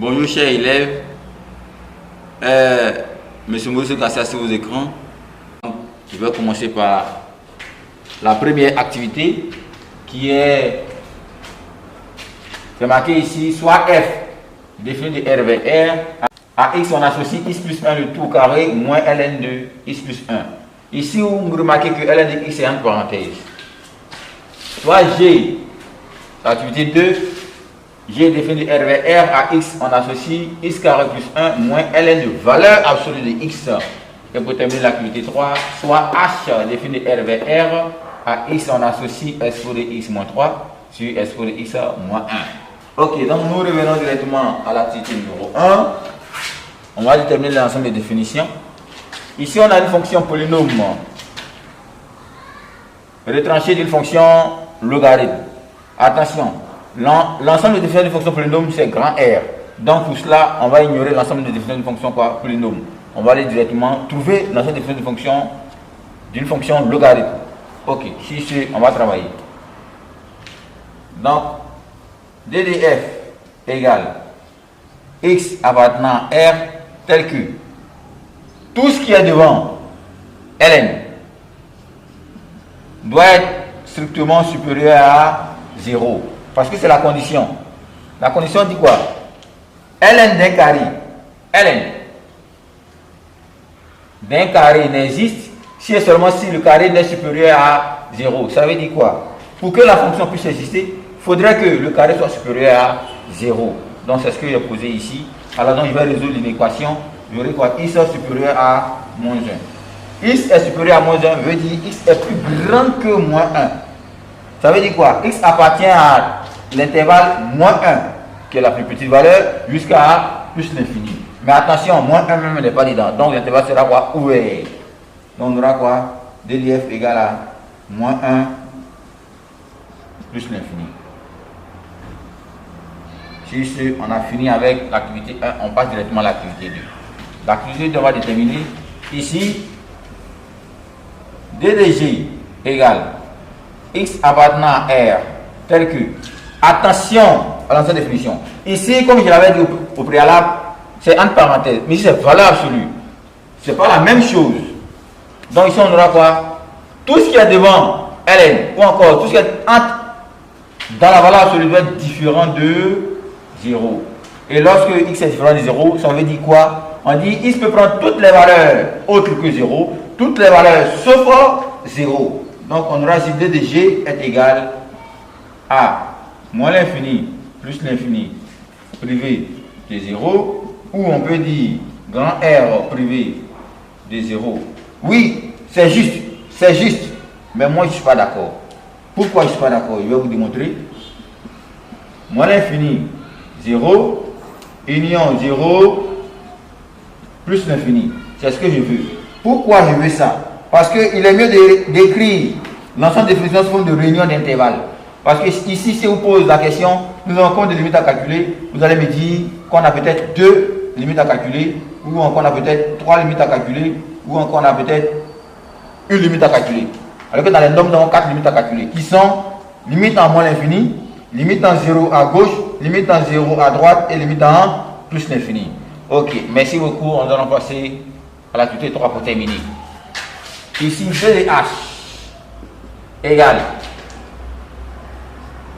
Bonjour chers élèves, Monsieur Moïse Kassia sur vos écrans. Je vais commencer par la première activité qui est marquée ici, soit f défini de R vers R. À x on associe x plus 1 le tout carré moins ln de x plus 1. Ici vous remarquez que ln de x est entre parenthèses. Soit g, activité 2, g défini de R vers R, à x on associe x carré plus 1 moins ln de valeur absolue de x. Et pour terminer l'activité 3, soit h défini de R vers R, à x on associe s pour de x moins 3 sur s pour de x moins 1. Ok, donc nous revenons directement à l'activité numéro 1. On va déterminer l'ensemble des définitions. Ici on a une fonction polynôme retranchée d'une fonction logarithme. Attention, l'ensemble des définitions d'une fonction polynôme c'est grand R. Donc pour cela, on va ignorer l'ensemble des définitions d'une fonction polynôme. On va aller directement trouver l'ensemble des définitions d'une fonction logarithme. Ok, si on va travailler. Donc, DDF égale x appartenant à R tel que tout ce qui est devant ln doit être strictement supérieur à 0. Parce que c'est la condition. La condition dit quoi? Ln d'un carré. Ln d'un carré n'existe si et seulement si le carré n'est supérieur à 0. Ça veut dire quoi? Pour que la fonction puisse exister, il faudrait que le carré soit supérieur à 0. Donc c'est ce que j'ai posé ici. Alors donc je vais résoudre une équation. J'aurai quoi? X est supérieur à moins 1. X est supérieur à moins 1 veut dire x est plus grand que moins 1. Ça veut dire quoi? X appartient à l'intervalle moins 1, qui est la plus petite valeur, jusqu'à plus l'infini. Mais attention, moins 1 même n'est pas dedans. Donc l'intervalle sera quoi? Ouvert. Donc on aura quoi? DDF égale à moins 1 plus l'infini. Si on a fini avec l'activité 1, on passe directement à l'activité 2. L'activité 2 va déterminer ici DDG égale x appartenant à R tel que, attention à l'ancienne définition. Ici, comme je l'avais dit au préalable, c'est entre parenthèses, mais ici c'est valeur absolue. C'est pas la même chose. Donc ici on aura quoi? Tout ce qui est devant ln ou encore tout ce qui est entre dans la valeur absolue doit être différent de 0. Et lorsque x est différent de 0, ça veut dire quoi? On dit x peut prendre toutes les valeurs autres que 0, toutes les valeurs sauf 0. Donc on aura ici d de g est égal à moins l'infini plus l'infini privé de 0, ou on peut dire grand R privé de 0. Oui, c'est juste, mais moi je ne suis pas d'accord. Pourquoi je ne suis pas d'accord? Je vais vous démontrer. Moins l'infini 0, union 0, plus l'infini. C'est ce que je veux. Pourquoi je veux ça? Parce qu'il est mieux d'écrire l'ensemble des définitions sous forme de réunion d'intervalle. Parce que ici, si vous posez la question, nous avons combien de limites à calculer, vous allez me dire qu'on a peut-être 2 limites à calculer, ou encore on a peut-être 3 limites à calculer, ou encore on a peut-être une limite à calculer. Alors que dans les normes, nous avons 4 limites à calculer, qui sont limite en moins l'infini, limite en 0 à gauche, limite en 0 à droite et limite en plus l'infini. Ok, merci beaucoup. On va passer à l'activité 3 pour terminer. Ici, v de h égale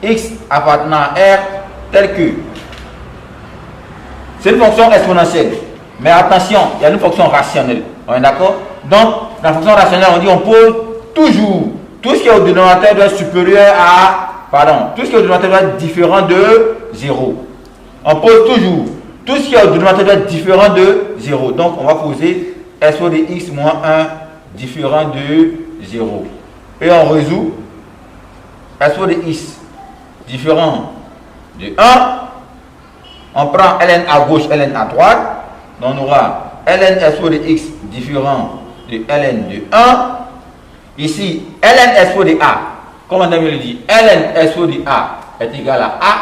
x appartenant à R tel que, c'est une fonction exponentielle. Mais attention, il y a une fonction rationnelle. On est d'accord? Donc, dans la fonction rationnelle, on dit on pose toujours tout ce qui est au dénominateur doit être supérieur à, tout ce qui est au dénominateur doit être différent de 0. On pose toujours tout ce qui est au dénominateur doit être différent de 0. Donc, on va poser s de x moins 1 différent de 0. Et on résout s de x différent de 1. On prend ln à gauche, ln à droite. Donc, on aura ln s de x différent de ln de 1. Ici, ln s de a, comme on a bien le dit, ln s de a est égal à a.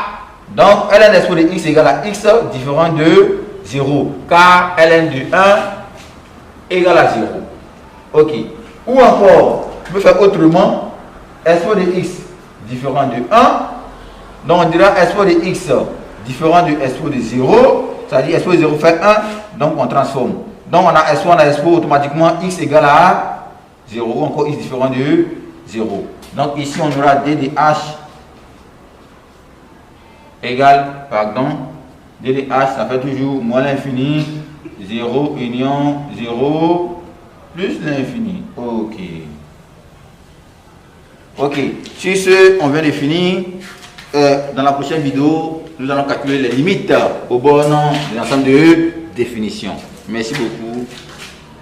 Donc, ln s de x est égal à x différent de 0. Car ln de 1 égale à 0. Ok. Ou encore, je peux faire autrement, s de x différent de 1. Donc, on dira s de x différent de s de 0 ça dit S0 0 fait 1, donc on transforme. Donc on a S1, on a S4, automatiquement x égale à 0, ou encore x différent de 0. Donc ici on aura d de h égale, d de h, ça fait toujours moins l'infini, 0 union 0 plus l'infini. Ok. Ok, sur ce, on vient de finir. Dans la prochaine vidéo, nous allons calculer les limites au bornes de l'ensemble de définitions. Merci beaucoup.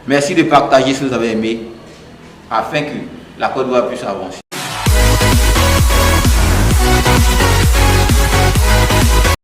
Merci de partager si vous avez aimé, afin que la Côte d'Ivoire puisse avancer.